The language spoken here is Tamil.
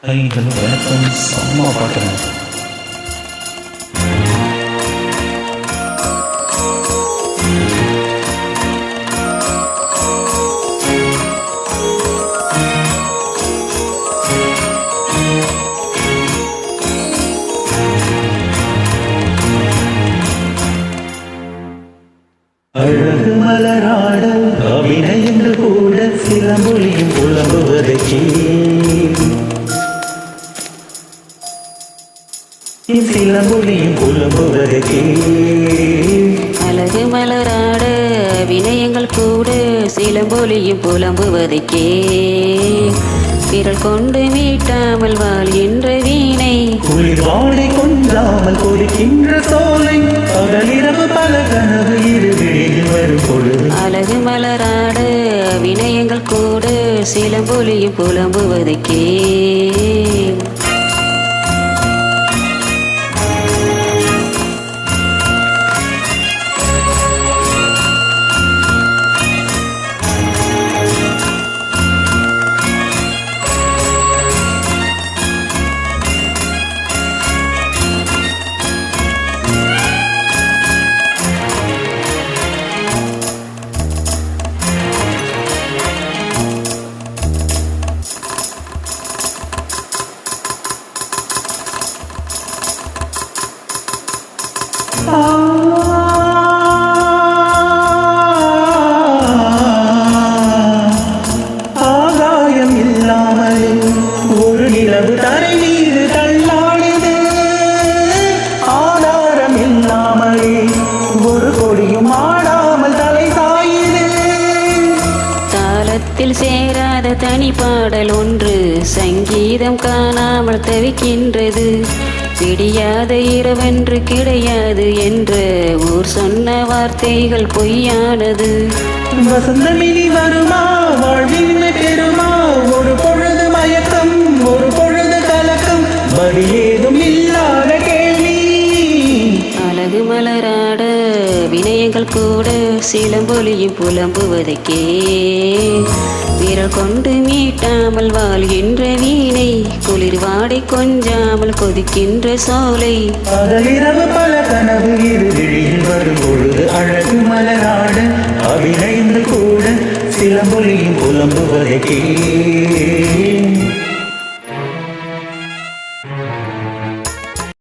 ஹலோ வணக்கம். அம்மா பார்க்குறேன். அழகு மலராட அபிநயங்கள் கூட சிலமொழியும் புலம்புவதற்கே சிலமொழியும் புலம்புவதற்கே அழகு மலராட வினயங்கள் கூட சிலம்பொலியும் புலம்புவதற்கே விரல் கொண்டு மீட்டாமல் வாழ்கின்ற வீணை குளிர் வாடை கொண்டாமல் கொதிக்கின்ற சோலை பகலிரவு பல கனவு இருவிழியில் வரும் பொழுது அழகு மலராட வினயங்கள் கூட சிலம்பொலியும் புலம்புவதற்கே ஆகாயம் இல்லாமல் ஒரு நிலவு தரை மீது தள்ளாடுது. ஆதாரம் இல்லாமலே ஒரு கொடியும் ஆடாமல் தலை சாயுது. தாளத்தில் சேராத தனி பாடல் ஒன்று சங்கீதம் காணாமல் தவிக்கின்றது. பிடியாத இரவென்று கிடையாது என்ற ஊர் சொன்ன வார்த்தைகள் பொய்யானது. வசந்தமினி வருமா வாழ்வின் பெருமா ஒரு பொழுது மயக்கம் ஒரு பொழுது கலக்கம் பதில் ஏதும் இல்லாத கேள்வி. அழகு மலராட வினயங்கள் கூட சிலம்பொலியும் புலம்புவதற்கே விரல் கொண்டு மீட்டாமல் வாழ்கின்ற வீணை குளிர் வாடை கொஞ்சாமல் கொதிக்கின்ற சோலை பகலிரவு பல கனவு இருவிழியில் வரும் பொழுது அழகு மலராட அபிநயந்து கூட சிலம்பொலியும் புலம்புவதற்கே